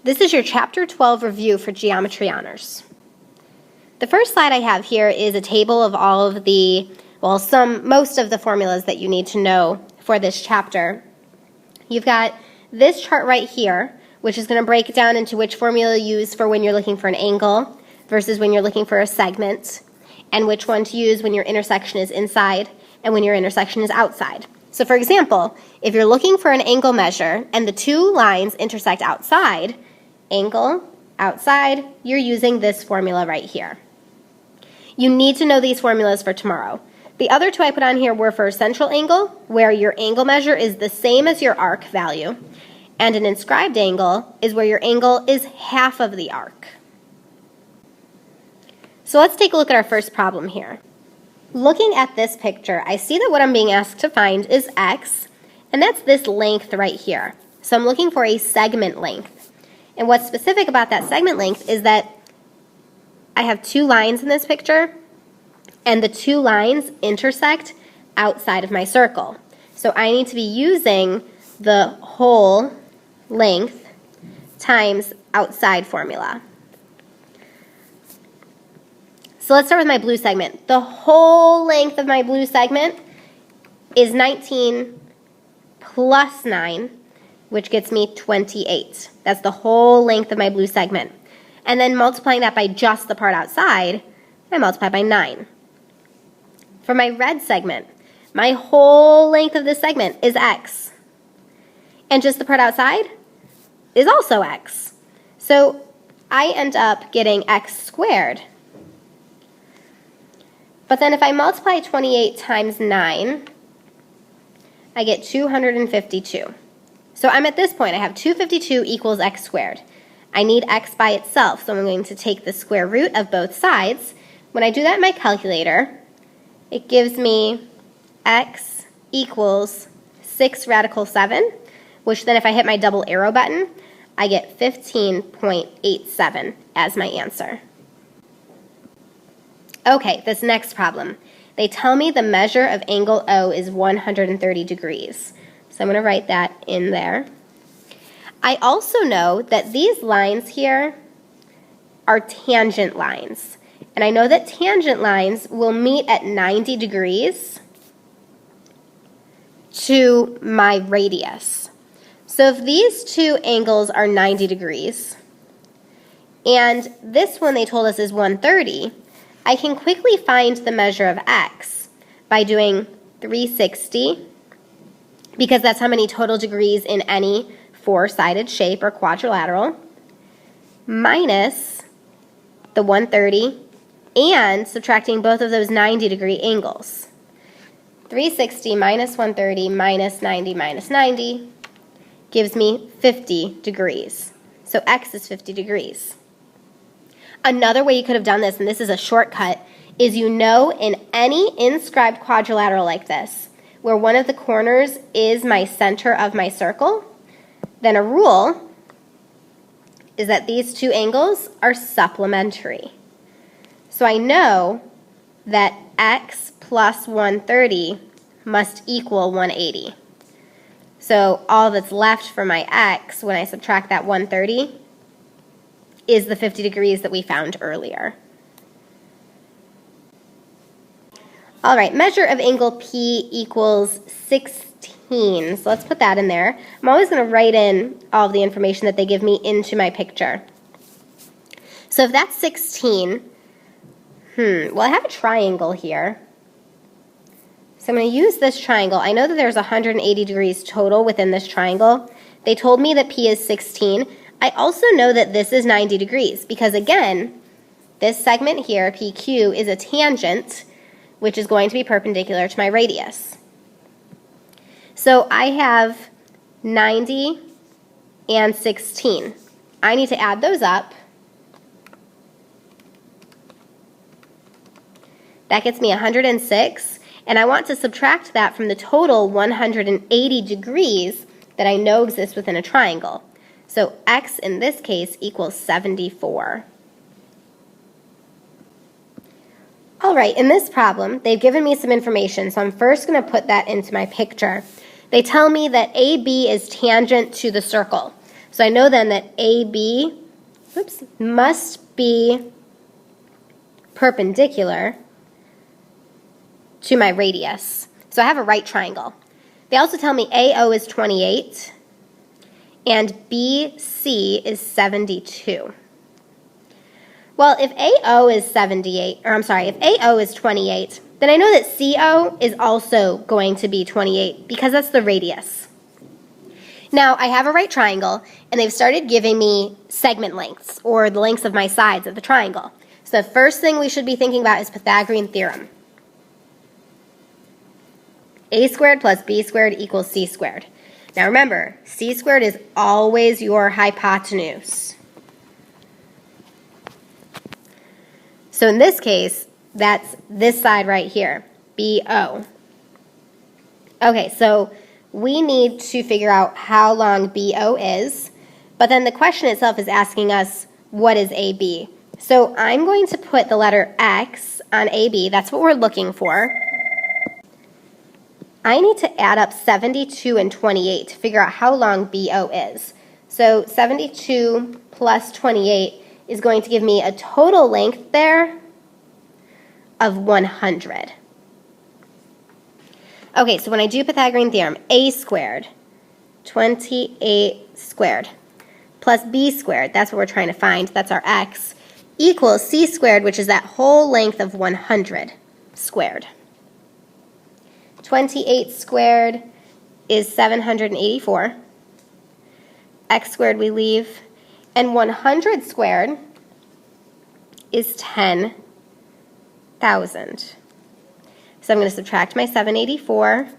This is your Chapter 12 review for Geometry Honors. The first slide I have here is a table of all of the, most of the formulas that you need to know for this chapter. You've got this chart right here, which is going to break it down into which formula you use for when you're looking for an angle versus when you're looking for a segment, and which one to use when your intersection is inside and when your intersection is outside. So for example, if you're looking for an angle measure and the two lines intersect outside, angle, outside, you're using this formula right here. You need to know these formulas for tomorrow. The other two I put on here were for a central angle, where your angle measure is the same as your arc value, and an inscribed angle is where your angle is half of the arc. So let's take a look at our first problem here. Looking at this picture, I see that what I'm being asked to find is x, and that's this length right here. So I'm looking for a segment length. And what's specific about that segment length is that I have two lines in this picture, and the two lines intersect outside of my circle. So I need to be using the whole length times outside formula. So let's start with my blue segment. The whole length of my blue segment is 19 plus 9, which gets me 28. That's the whole length of my blue segment. And then multiplying that by just the part outside, I multiply by 9. For my red segment, my whole length of this segment is x. And just the part outside is also x. So I end up getting x squared. But then if I multiply 28 times 9, I get 252. So I'm at this point, I have 252 equals x squared. I need x by itself, so I'm going to take the square root of both sides. When I do that in my calculator, it gives me x equals 6 radical 7, which then if I hit my double arrow button, I get 15.87 as my answer. Okay, this next problem. They tell me the measure of angle O is 130 degrees. So I'm going to write that in there. I also know that these lines here are tangent lines. And I know that tangent lines will meet at 90 degrees to my radius. So if these two angles are 90 degrees, and this one they told us is 130, I can quickly find the measure of x by doing 360, because that's how many total degrees in any four-sided shape or quadrilateral, minus the 130, and subtracting both of those 90-degree angles. 360 minus 130 minus 90 gives me 50 degrees. So x is 50 degrees. Another way you could have done this, and this is a shortcut, is in any inscribed quadrilateral like this, where one of the corners is my center of my circle, then a rule is that these two angles are supplementary. So I know that x plus 130 must equal 180. So all that's left for my x when I subtract that 130 is the 50 degrees that we found earlier. All right, measure of angle P equals 16. So let's put that in there. I'm always going to write in all of the information that they give me into my picture. So if that's 16, well, I have a triangle here. So I'm going to use this triangle. I know that there's 180 degrees total within this triangle. They told me that P is 16. I also know that this is 90 degrees because, again, this segment here, PQ, is a tangent, which is going to be perpendicular to my radius. So I have 90 and 16. I need to add those up. That gets me 106, and I want to subtract that from the total 180 degrees that I know exists within a triangle. So x in this case equals 74. All right, in this problem, they've given me some information, so I'm first going to put that into my picture. They tell me that AB is tangent to the circle. So I know then that AB must be perpendicular to my radius. So I have a right triangle. They also tell me AO is 28 and BC is 72. Well, if AO is 28, then I know that CO is also going to be 28 because that's the radius. Now, I have a right triangle, and they've started giving me segment lengths, or the lengths of my sides of the triangle. So the first thing we should be thinking about is Pythagorean Theorem. A squared plus B squared equals C squared. Now remember, C squared is always your hypotenuse. So in this case, that's this side right here, BO. Okay, so we need to figure out how long BO is, but then the question itself is asking us, what is AB? So I'm going to put the letter X on AB. That's what we're looking for. I need to add up 72 and 28 to figure out how long BO is. So 72 plus 28 is going to give me a total length there of 100. Okay, so when I do Pythagorean Theorem, A squared, 28 squared, plus B squared, that's what we're trying to find, that's our X, equals C squared, which is that whole length of 100 squared. 28 squared is 784. X squared we leave. And 100 squared is 10,000. So I'm going to subtract my 784.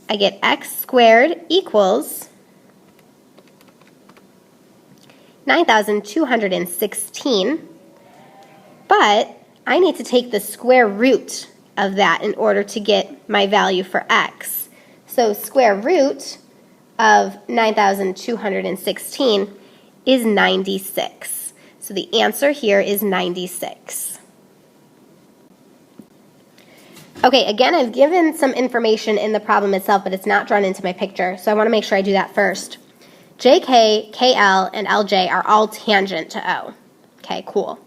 I get X squared equals 9,216. But I need to take the square root of that in order to get my value for X. So square root of 9,216 is 96. So the answer here is 96. Okay, again, I've given some information in the problem itself, but it's not drawn into my picture, so I want to make sure I do that first. JK, KL, and LJ are all tangent to O. Okay, cool.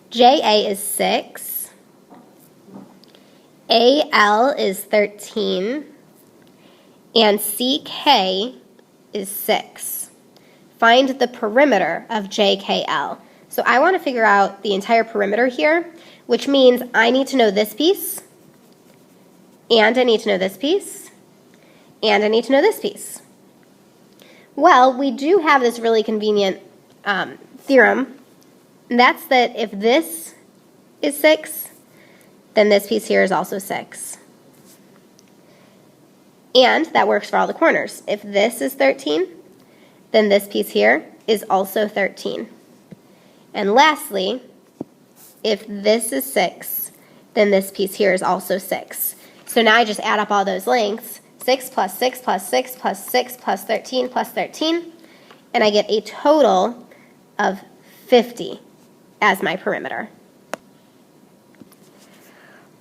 JA is 6. AL is 13. And CK is 6. Find the perimeter of JKL. So I want to figure out the entire perimeter here, which means I need to know this piece, and I need to know this piece, and I need to know this piece. Well, we do have this really convenient theorem, and that's that if this is 6, then this piece here is also 6. And that works for all the corners. If this is 13, then this piece here is also 13. And lastly, if this is 6, then this piece here is also 6. So now I just add up all those lengths, 6 plus 6 plus 6 plus 6 plus 13 plus 13, and I get a total of 50 as my perimeter.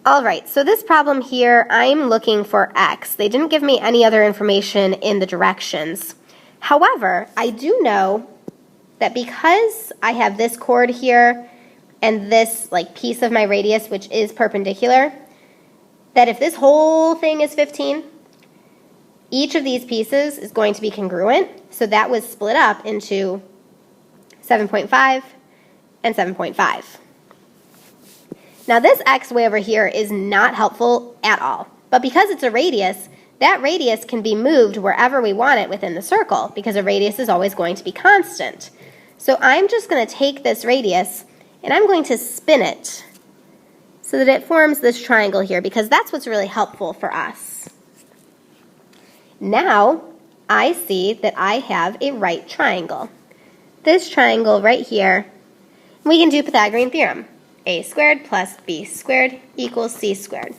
All right, so this problem here, I'm looking for X. They didn't give me any other information in the directions. However, I do know that because I have this chord here and this piece of my radius, which is perpendicular, that if this whole thing is 15, each of these pieces is going to be congruent. So that was split up into 7.5 and 7.5. Now this X way over here is not helpful at all, but because it's a radius, that radius can be moved wherever we want it within the circle because a radius is always going to be constant. So I'm just going to take this radius and I'm going to spin it so that it forms this triangle here because that's what's really helpful for us. Now I see that I have a right triangle. This triangle right here, we can do Pythagorean Theorem. A squared plus B squared equals C squared.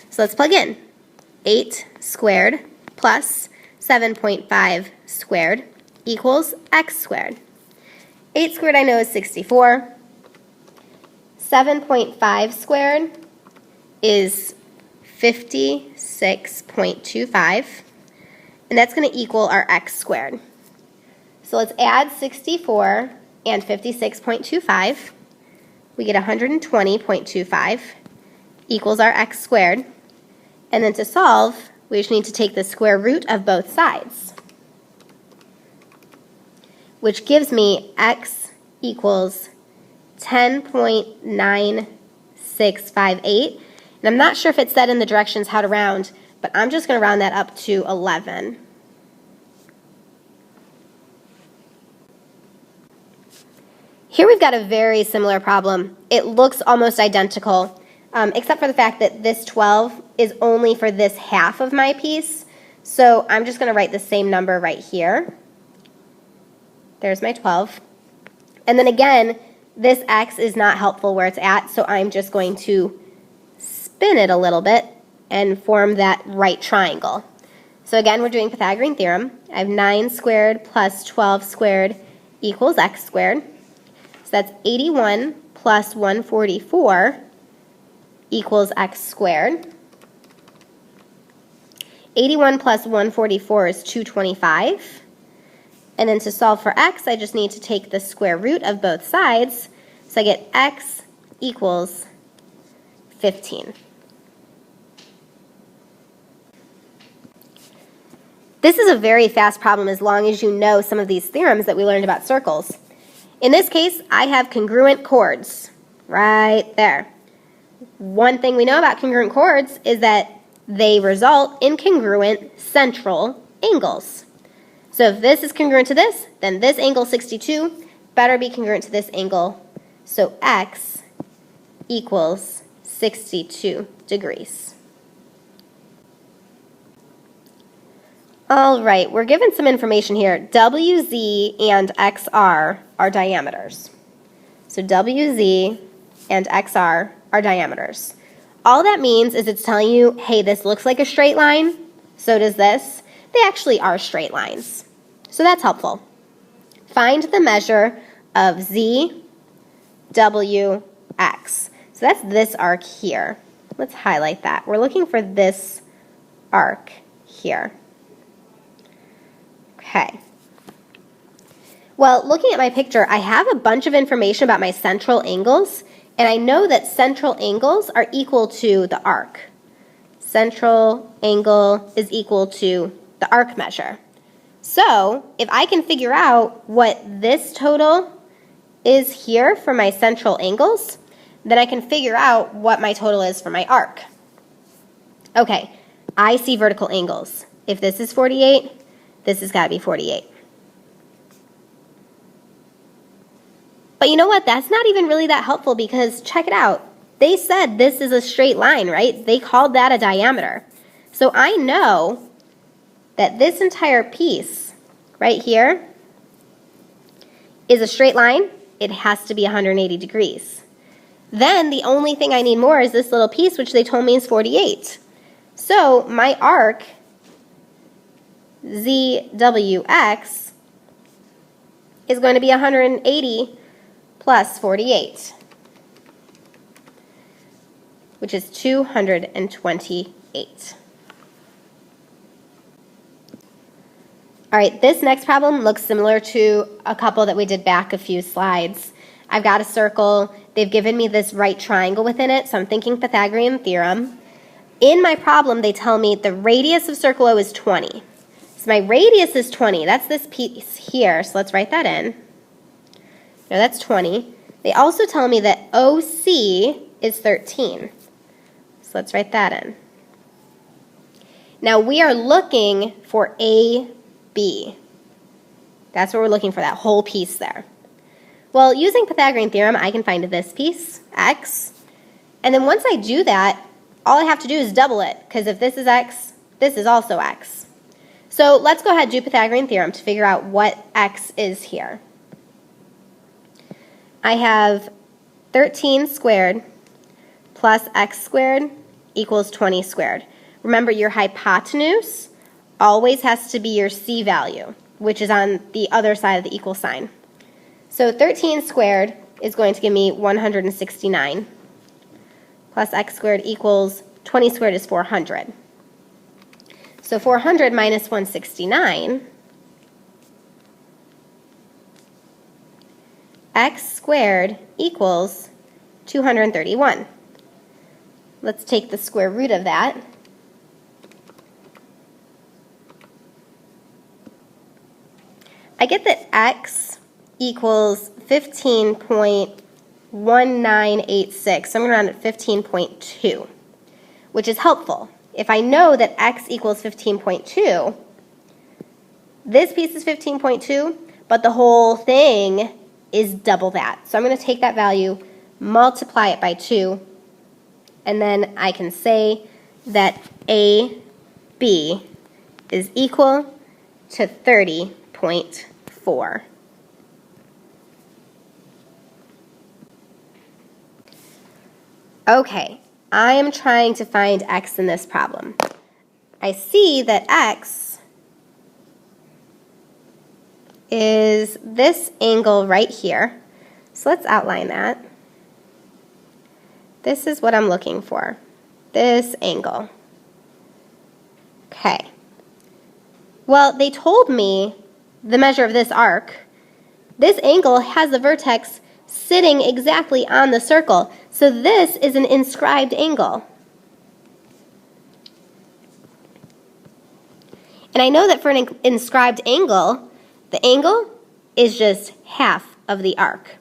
So let's plug in. 8 squared plus 7.5 squared equals X squared. 8 squared I know is 64. 7.5 squared is 56.25. and that's going to equal our x squared. So let's add 64 and 56.25. We get 120.25 equals our x squared. And then to solve, we just need to take the square root of both sides, which gives me x equals 10.9658. And I'm not sure if it said in the directions how to round, but I'm just going to round that up to 11. Here we've got a very similar problem. It looks almost identical, except for the fact that this 12 is only for this half of my piece. So I'm just going to write the same number right here. There's my 12. And then again, this x is not helpful where it's at, so I'm just going to spin it a little bit and form that right triangle. So again, we're doing Pythagorean Theorem. I have 9 squared plus 12 squared equals x squared. So that's 81 plus 144 equals x squared. 81 plus 144 is 225. And then to solve for x, I just need to take the square root of both sides. So I get x equals 15. This is a very fast problem as long as you know some of these theorems that we learned about circles. In this case, I have congruent chords right there. One thing we know about congruent chords is that they result in congruent central angles. So if this is congruent to this, then this angle 62 better be congruent to this angle. So x equals 62 degrees. All right, we're given some information here. WZ and XR are diameters. So WZ and XR are diameters. All that means is it's telling you, hey, this looks like a straight line, so does this. They actually are straight lines. So that's helpful. Find the measure of Z, W, X. So that's this arc here. Let's highlight that. We're looking for this arc here. Okay. Well, looking at my picture, I have a bunch of information about my central angles, and I know that central angles are equal to the arc. Central angle is equal to the arc measure. So, if I can figure out what this total is here for my central angles, then I can figure out what my total is for my arc. Okay, I see vertical angles. If this is 48, this has got to be 48. But you know what? That's not even really that helpful because check it out. They said this is a straight line, right? They called that a diameter. So I know that this entire piece right here is a straight line. It has to be 180 degrees. Then the only thing I need more is this little piece, which they told me is 48. So my arc, ZWX, is going to be 180 plus 48, which is 228. All right, this next problem looks similar to a couple that we did back a few slides. I've got a circle. They've given me this right triangle within it, so I'm thinking Pythagorean Theorem. In my problem, they tell me the radius of circle O is 20. So my radius is 20. That's this piece here, so let's write that in. No, that's 20. They also tell me that OC is 13. So let's write that in. Now we are looking for AB. That's what we're looking for, that whole piece there. Well, using Pythagorean Theorem, I can find this piece, x. And then once I do that, all I have to do is double it, because if this is x, this is also x. So let's go ahead and do Pythagorean Theorem to figure out what x is here. I have 13 squared plus x squared equals 20 squared. Remember, your hypotenuse always has to be your c value, which is on the other side of the equal sign. So 13 squared is going to give me 169 plus x squared equals 20 squared is 400. So 400 minus 169, x squared equals 231. Let's take the square root of that. I get that x equals 15.1986, so I'm going to round it 15.2, which is helpful. If I know that x equals 15.2, this piece is 15.2, but the whole thing is double that. So I'm going to take that value, multiply it by 2, and then I can say that AB is equal to 30.4. Okay, I am trying to find x in this problem. I see that x is this angle right here. So let's outline that. This is what I'm looking for, this angle. Okay. Well, they told me the measure of this arc. This angle has the vertex sitting exactly on the circle. So this is an inscribed angle. And I know that for an inscribed angle, the angle is just half of the arc.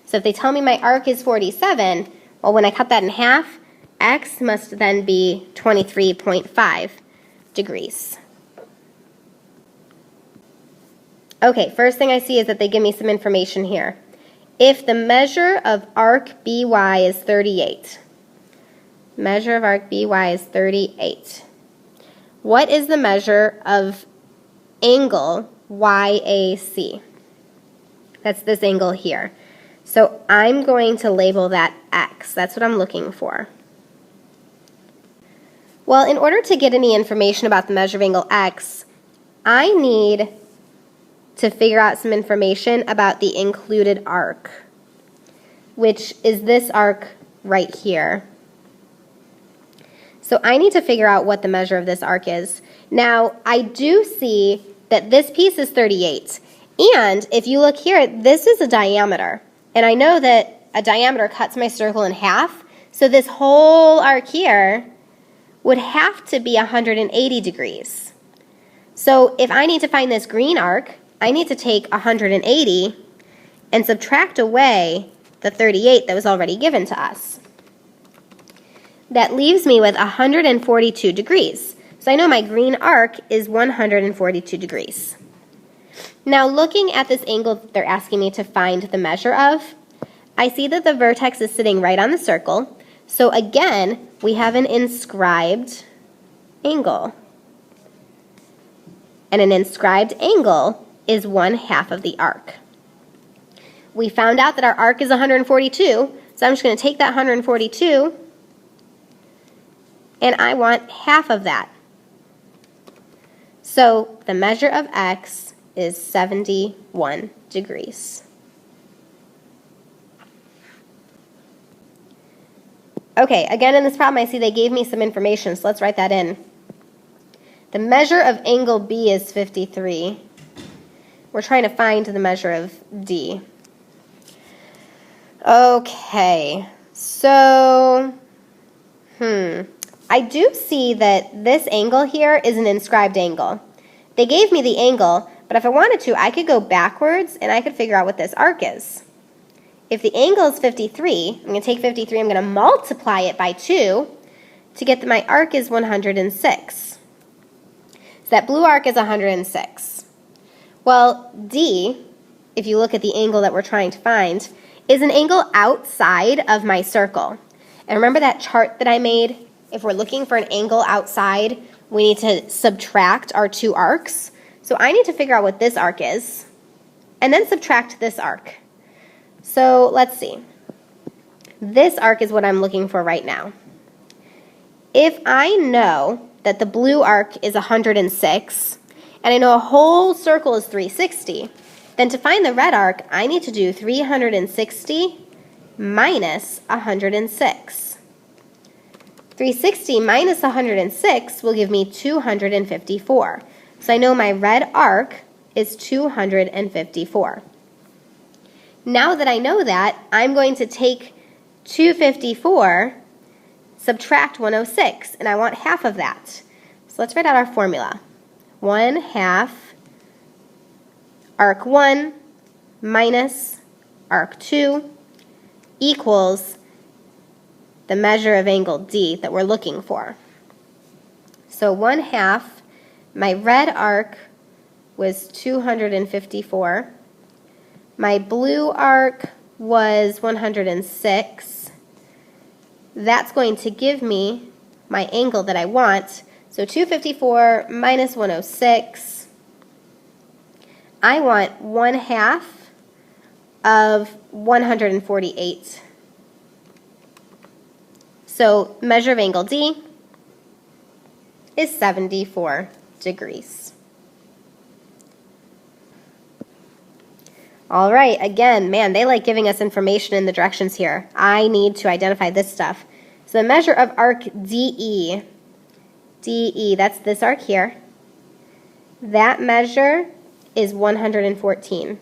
So if they tell me my arc is 47, well, when I cut that in half, x must then be 23.5 degrees. Okay, first thing I see is that they give me some information here. If the measure of arc BY is 38, measure of arc BY is 38, what is the measure of angle YAC? That's this angle here. So I'm going to label that x. That's what I'm looking for. Well, in order to get any information about the measure of angle x, I need to figure out some information about the included arc, which is this arc right here. So I need to figure out what the measure of this arc is. Now, I do see that this piece is 38, and if you look here, this is a diameter, and I know that a diameter cuts my circle in half, so this whole arc here would have to be 180 degrees. So if I need to find this green arc, I need to take 180 and subtract away the 38 that was already given to us. That leaves me with 142 degrees. So I know my green arc is 142 degrees. Now looking at this angle that they're asking me to find the measure of, I see that the vertex is sitting right on the circle. So again, we have an inscribed angle. And an inscribed angle is 1/2 of the arc. We found out that our arc is 142, so I'm just going to take that 142 and I want half of that. So the measure of x is 71 degrees. Okay, again in this problem I see they gave me some information, so let's write that in. The measure of angle B is 53. We're trying to find the measure of D. Okay, so, I do see that this angle here is an inscribed angle. They gave me the angle, but if I wanted to, I could go backwards and I could figure out what this arc is. If the angle is 53, I'm going to take 53, I'm going to multiply it by 2 to get that my arc is 106. So that blue arc is 106. Well, D, if you look at the angle that we're trying to find, is an angle outside of my circle. And remember that chart that I made? If we're looking for an angle outside, we need to subtract our two arcs. So I need to figure out what this arc is, and then subtract this arc. So let's see. This arc is what I'm looking for right now. If I know that the blue arc is 106, and I know a whole circle is 360, then to find the red arc, I need to do 360 minus 106. 360 minus 106 will give me 254. So I know my red arc is 254. Now that I know that, I'm going to take 254, subtract 106, and I want half of that. So let's write out our formula. 1/2 arc 1 minus arc 2 equals the measure of angle D that we're looking for. So 1/2, my red arc was 254. My blue arc was 106. That's going to give me my angle that I want. So 254 minus 106. I want 1/2 of 148. So measure of angle D is 74 degrees. All right, again, man, they like giving us information in the directions here. I need to identify this stuff. So the measure of arc DE, that's this arc here, that measure is 114.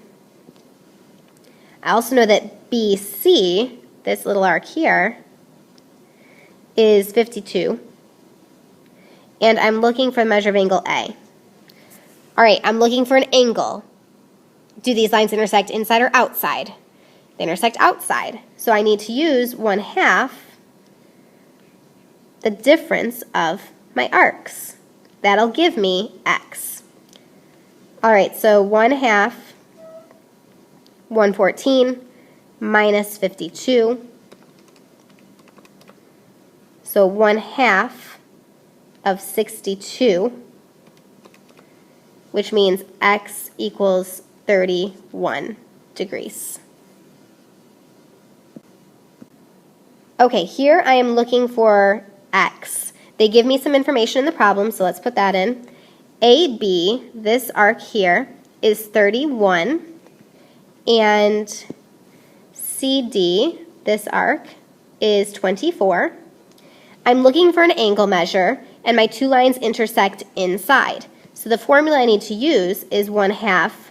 I also know that BC, this little arc here, is 52. And I'm looking for the measure of angle A. All right, I'm looking for an angle. Do these lines intersect inside or outside? They intersect outside. So I need to use 1/2 the difference of my arcs. That'll give me X. All right, so 1/2, 114 minus 52. So 1/2 of 62, which means X equals 31 degrees. Okay, here I am looking for X. They give me some information in the problem, so let's put that in. AB, this arc here, is 31, and CD, this arc, is 24. I'm looking for an angle measure, and my two lines intersect inside. So the formula I need to use is 1/2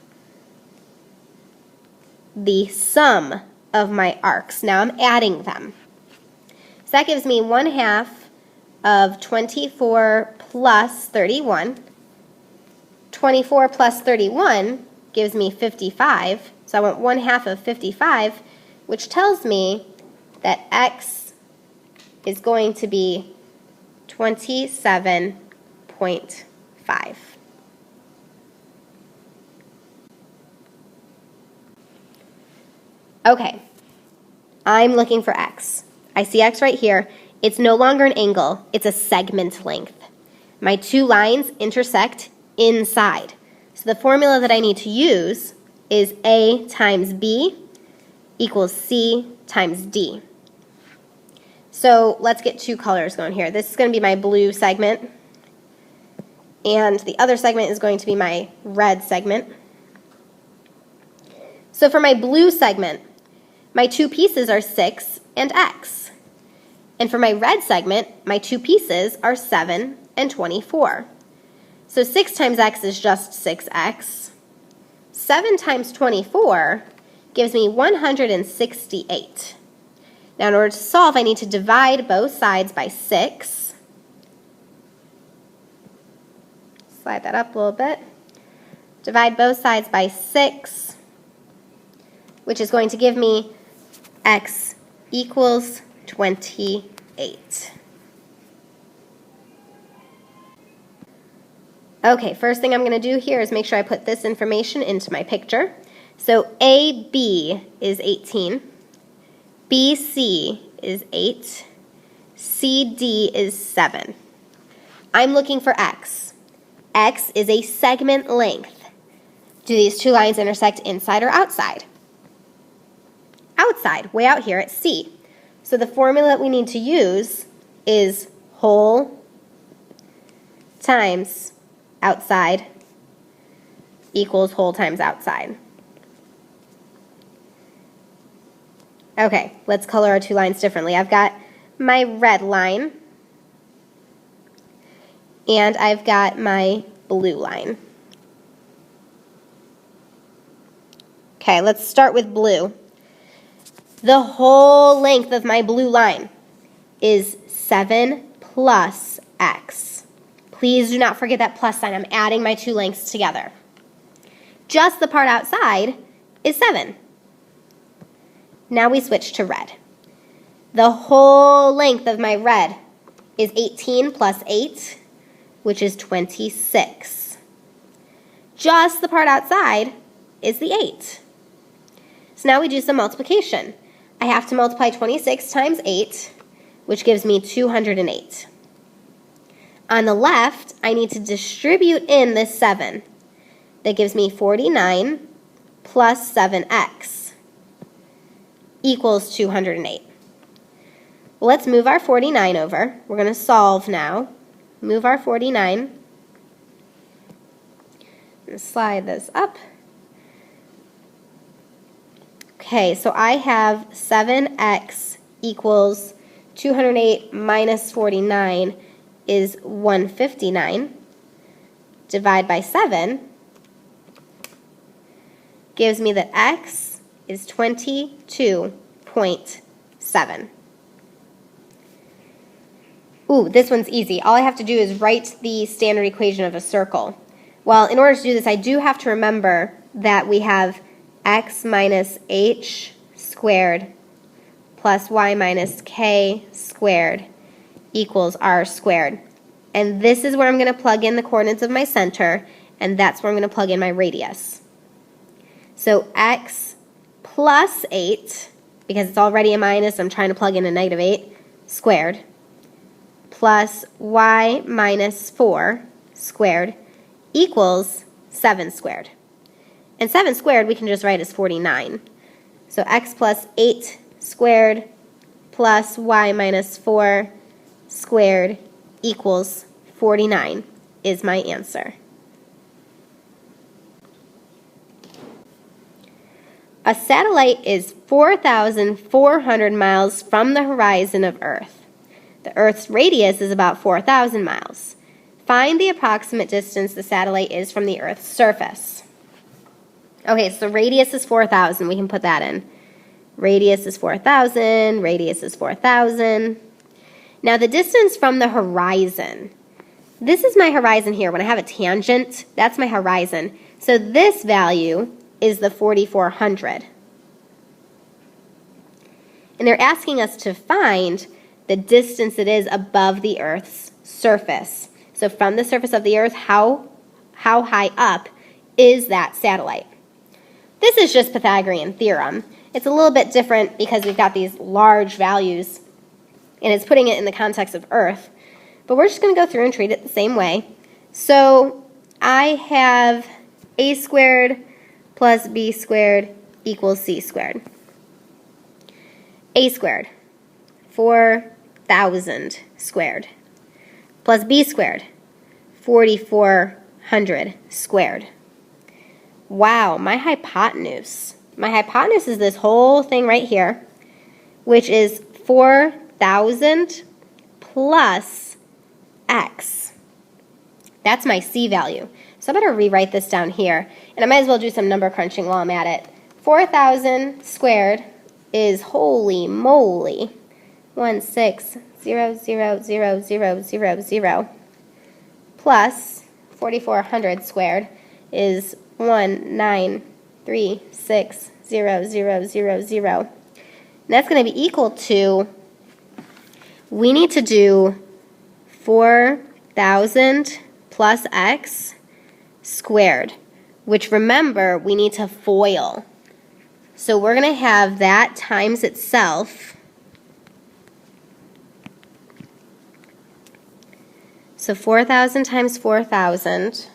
the sum of my arcs. Now I'm adding them. So that gives me 1/2 of 24 plus 31. 24 plus 31 gives me 55. So I want 1/2 of 55, which tells me that X is going to be 27.5. Okay, I'm looking for X. I see X right here. It's no longer an angle, it's a segment length. My two lines intersect inside. So the formula that I need to use is A times B equals C times D. So let's get two colors going here. This is going to be my blue segment, and the other segment is going to be my red segment. So for my blue segment, my two pieces are 6 and X. And for my red segment, my two pieces are 7 and 24. So 6 times X is just 6X. 7 times 24 gives me 168. Now in order to solve, I need to divide both sides by 6. Slide that up a little bit. Divide both sides by 6, which is going to give me X equals 28. Okay, first thing I'm going to do here is make sure I put this information into my picture. So AB is 18, BC is 8, CD is 7. I'm looking for X. X is a segment length. Do these two lines intersect inside or outside? Outside, way out here at C. So the formula that we need to use is whole times outside equals whole times outside. Okay, let's color our two lines differently. I've got my red line, and I've got my blue line. Okay, let's start with blue. The whole length of my blue line is 7 plus x. Please do not forget that plus sign. I'm adding my two lengths together. Just the part outside is 7. Now we switch to red. The whole length of my red is 18 plus 8, which is 26. Just the part outside is the 8. So now we do some multiplication. I have to multiply 26 times 8, which gives me 208. On the left, I need to distribute in this 7. That gives me 49 plus 7x equals 208. Well, let's move our 49 over. We're going to solve now. Move our 49. And slide this up. Okay, so I have 7x equals 208 minus 49 is 159. Divide by 7 gives me that x is 22.7. Ooh, this one's easy. All I have to do is write the standard equation of a circle. Well, in order to do this, I do have to remember that we have x minus h squared plus y minus k squared equals r squared. And this is where I'm going to plug in the coordinates of my center, and that's where I'm going to plug in my radius. So x plus 8, because it's already a minus, I'm trying to plug in a negative 8, squared, plus y minus 4 squared equals 7 squared. And 7 squared we can just write as 49. So x plus 8 squared plus y minus 4 squared equals 49 is my answer. A satellite is 4,400 miles from the horizon of Earth. The Earth's radius is about 4,000 miles. Find the approximate distance the satellite is from the Earth's surface. Okay, so radius is 4,000. We can put that in. Radius is 4,000. Radius is 4,000. Now the distance from the horizon. This is my horizon here. When I have a tangent, that's my horizon. So this value is the 4,400. And they're asking us to find the distance it is above the Earth's surface. So from the surface of the Earth, how high up is that satellite? This is just Pythagorean Theorem. It's a little bit different because we've got these large values, and it's putting it in the context of Earth. But we're just going to go through and treat it the same way. So I have a squared plus b squared equals c squared. A squared, 4,000 squared, plus b squared, 4,400 squared. Wow, my hypotenuse. My hypotenuse is this whole thing right here, which is 4,000 plus x. That's my c value. So I better rewrite this down here. And I might as well do some number crunching while I'm at it. 4,000 squared is, holy moly, 1,600,000 plus 4,400 squared is 1,936,000. And that's going to be equal to, we need to do 4,000 plus x squared, which remember we need to FOIL. So we're going to have that times itself. So 4,000 times 4,000.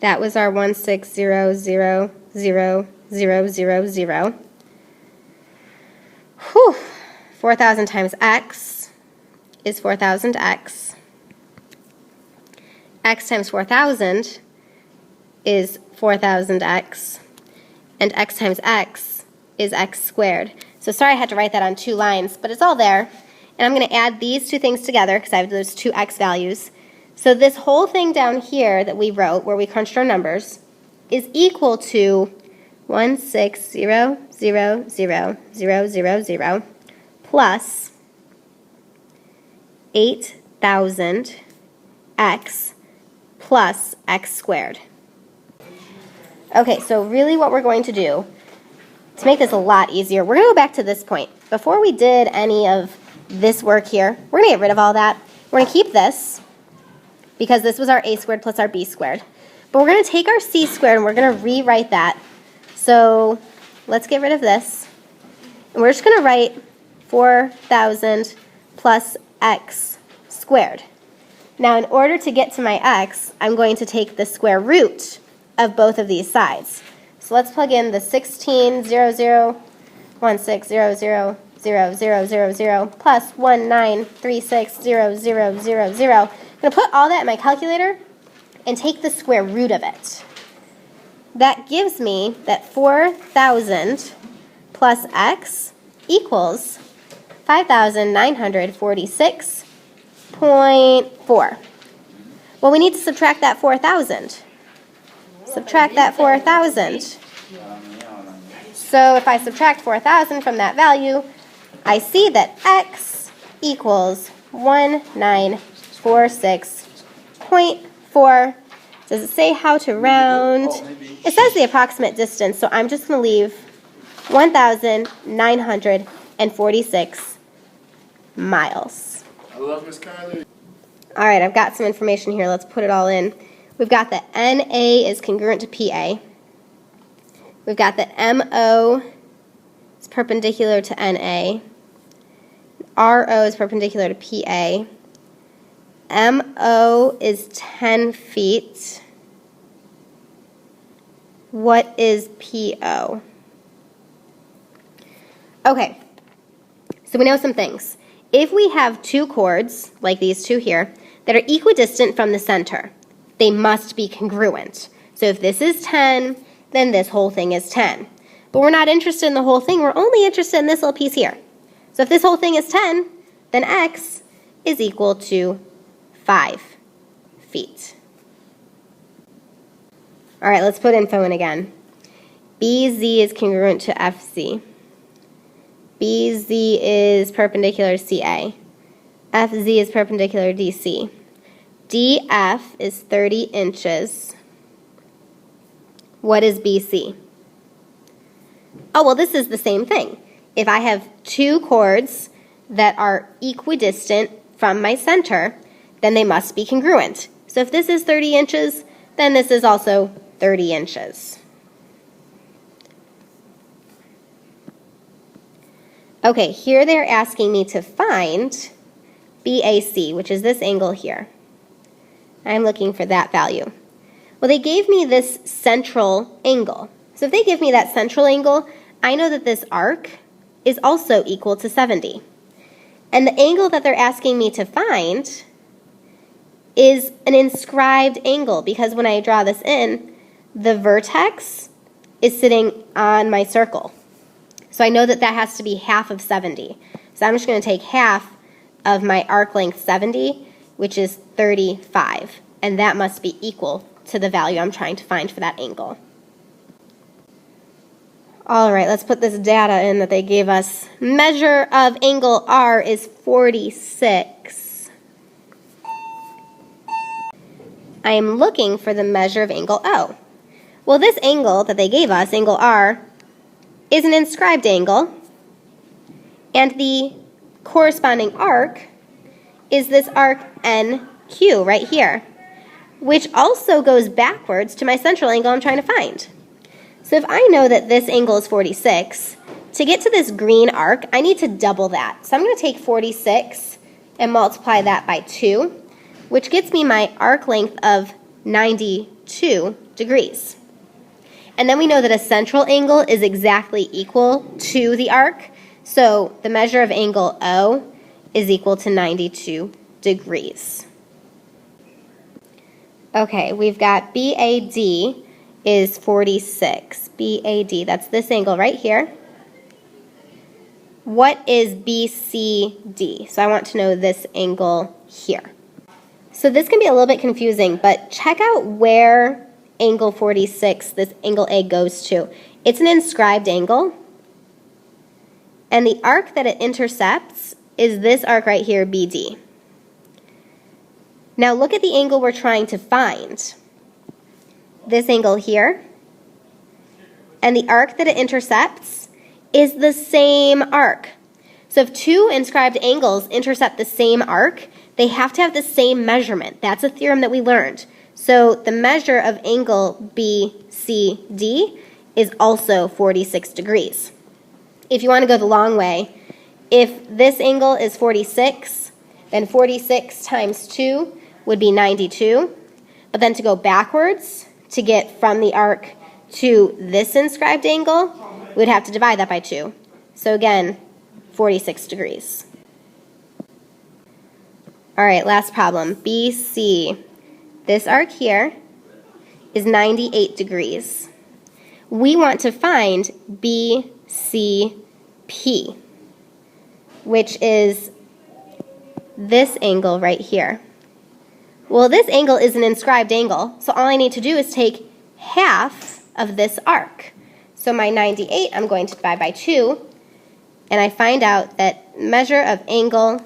That was our 1,600,000. Whew. 4,000 times x is 4,000x. X times 4,000 is 4,000x. And x times x is x squared. So sorry I had to write that on two lines, but it's all there. And I'm going to add these two things together because I have those two x values. So this whole thing down here that we wrote, where we crunched our numbers, is equal to 1,600,000 plus 8,000 x plus x squared. Okay, so really what we're going to do, to make this a lot easier, we're going to go back to this point. Before we did any of this work here, we're going to get rid of all that. We're going to keep this, because this was our a squared plus our b squared. But we're going to take our c squared and we're going to rewrite that. So let's get rid of this. And we're just going to write 4,000 plus x squared. Now in order to get to my x, I'm going to take the square root of both of these sides. So let's plug in the 160016000000 plus 19360000. I'm going to put all that in my calculator and take the square root of it. That gives me that 4,000 plus x equals 5,946.4. Well, we need to subtract that 4,000. Subtract that 4,000. So if I subtract 4,000 from that value, I see that x equals 1946.4. Does it say how to round? It says the approximate distance, so I'm just going to leave 1,946 miles. I love Miss Kylie. All right, I've got some information here. Let's put it all in. We've got that NA is congruent to PA. We've got that MO is perpendicular to NA. RO is perpendicular to PA. MO is 10 feet. What is PO? Okay, so we know some things. If we have two chords, like these two here, that are equidistant from the center, they must be congruent. So if this is 10, then this whole thing is 10. But we're not interested in the whole thing, we're only interested in this little piece here. So if this whole thing is 10, then x is equal to 5 feet. All right, let's put info in again. BZ is congruent to FC. BZ is perpendicular to CA. FZ is perpendicular to DC. DF is 30 inches. What is BC? Oh, well, this is the same thing. If I have two chords that are equidistant from my center, then they must be congruent. So if this is 30 inches, then this is also 30 inches. Okay, here they're asking me to find BAC, which is this angle here. I'm looking for that value. Well, they gave me this central angle. So if they give me that central angle, I know that this arc is also equal to 70. And the angle that they're asking me to find is an inscribed angle, because when I draw this in, the vertex is sitting on my circle. So I know that that has to be half of 70. So I'm just going to take half of my arc length 70, which is 35. And that must be equal to the value I'm trying to find for that angle. All right, let's put this data in that they gave us. Measure of angle R is 46. I am looking for the measure of angle O. Well, this angle that they gave us, angle R, is an inscribed angle, and the corresponding arc is this arc NQ right here, which also goes backwards to my central angle I'm trying to find. So if I know that this angle is 46, to get to this green arc, I need to double that. So I'm going to take 46 and multiply that by 2, which gets me my arc length of 92 degrees. And then we know that a central angle is exactly equal to the arc, so the measure of angle O is equal to 92 degrees. Okay, we've got BAD is 46. BAD, that's this angle right here. what is BCD? So I want to know this angle here. So this can be a little bit confusing, but check out where angle 46, this angle A, goes to. It's an inscribed angle, and the arc that it intercepts is this arc right here, BD. Now look at the angle we're trying to find. This angle here, and the arc that it intercepts is the same arc. So if two inscribed angles intercept the same arc, they have to have the same measurement. That's a theorem that we learned. So the measure of angle BCD is also 46 degrees. If you want to go the long way, if this angle is 46, then 46 times 2 would be 92. But then to go backwards, to get from the arc to this inscribed angle, we would have to divide that by 2. So again, 46 degrees. All right, last problem. BC. This arc here is 98 degrees. We want to find BCP, which is this angle right here. Well, this angle is an inscribed angle, so all I need to do is take half of this arc. So my 98, I'm going to divide by 2, and I find out that measure of angle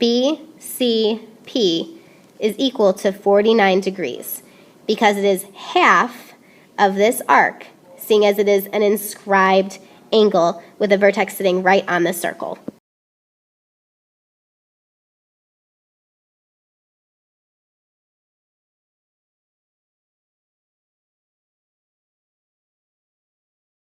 BCP is equal to 49 degrees because it is half of this arc, seeing as it is an inscribed angle with a vertex sitting right on the circle.